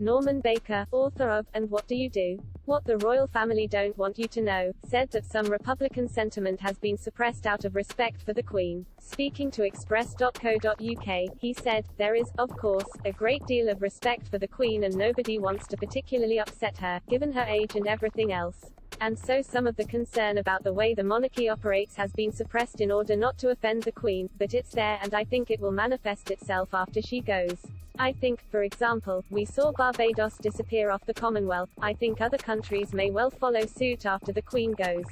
Norman Baker, author of And What Do You Do? What the Royal Family Don't Want You to Know, said that some Republican sentiment has been suppressed out of respect for the Queen. Speaking to Express.co.uk, he said, "There is, of course, a great deal of respect for the Queen and nobody wants to particularly upset her, given her age and everything else. And so some of the concern about the way the monarchy operates has been suppressed in order not to offend the Queen, but it's there and I think it will manifest itself after she goes. I think, for example, we saw Barbados disappear off the Commonwealth. I think other countries may well follow suit after the Queen goes."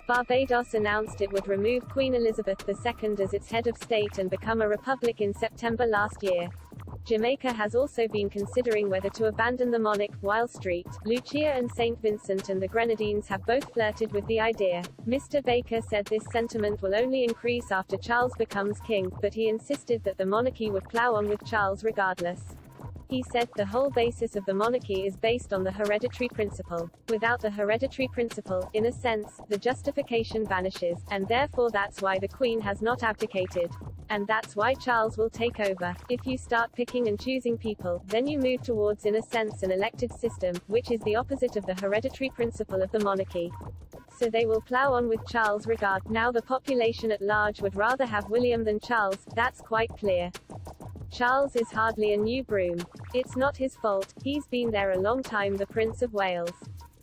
Barbados announced it would remove Queen Elizabeth II as its head of state and become a republic in September last year. Jamaica has also been considering whether to abandon the monarch, while St. Lucia and St. Vincent and the Grenadines have both flirted with the idea. Mr. Baker said this sentiment will only increase after Charles becomes king, but he insisted that the monarchy would plough on with Charles regardless. He said, "The whole basis of the monarchy is based on the hereditary principle. Without the hereditary principle, in a sense, the justification vanishes, and therefore that's why the Queen has not abdicated. And that's why Charles will take over. If you start picking and choosing people, then you move towards, in a sense, an elected system, which is the opposite of the hereditary principle of the monarchy. So they will plough on with Charles regard. Now the population at large would rather have William than Charles, that's quite clear. Charles is hardly a new broom. It's not his fault, he's been there a long time, the Prince of Wales."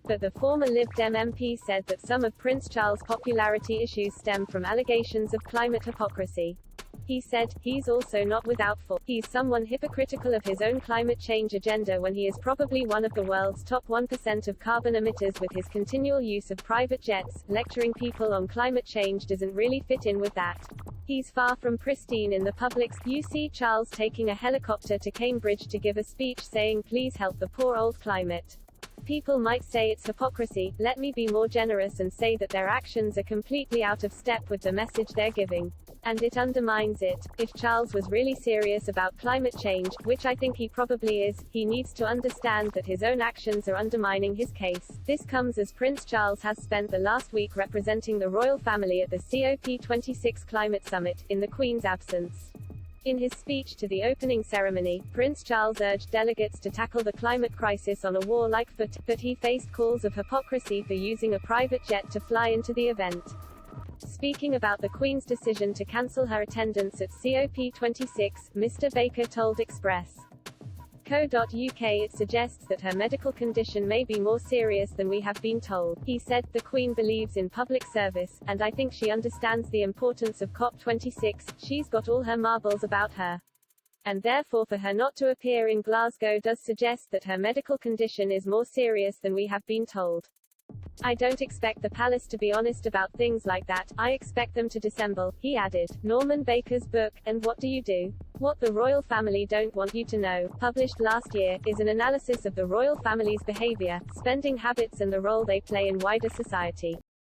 But the former Lib Dem MP said that some of Prince Charles' popularity issues stem from allegations of climate hypocrisy. He said, "He's also not without fault. He's someone hypocritical of his own climate change agenda when he is probably one of the world's top 1% of carbon emitters with his continual use of private jets. Lecturing people on climate change doesn't really fit in with that. He's far from pristine in the public's. You see Charles taking a helicopter to Cambridge to give a speech saying please help the poor old climate. People might say it's hypocrisy. Let me be more generous and say that their actions are completely out of step with the message they're giving. And it undermines it. If Charles was really serious about climate change, which I think he probably is, he needs to understand that his own actions are undermining his case." This comes as Prince Charles has spent the last week representing the royal family at the COP26 climate summit, in the Queen's absence. In his speech to the opening ceremony, Prince Charles urged delegates to tackle the climate crisis on a warlike foot, but he faced calls of hypocrisy for using a private jet to fly into the event. Speaking about the Queen's decision to cancel her attendance at COP26, Mr. Baker told Express.co.uk it suggests that her medical condition may be more serious than we have been told. He said, "The Queen believes in public service, and I think she understands the importance of COP26, she's got all her marbles about her. And therefore for her not to appear in Glasgow does suggest that her medical condition is more serious than we have been told. I don't expect the palace to be honest about things like that, I expect them to dissemble," he added. Norman Baker's book, And What Do You Do? What the Royal Family Don't Want You to Know, published last year, is an analysis of the royal family's behavior, spending habits and the role they play in wider society.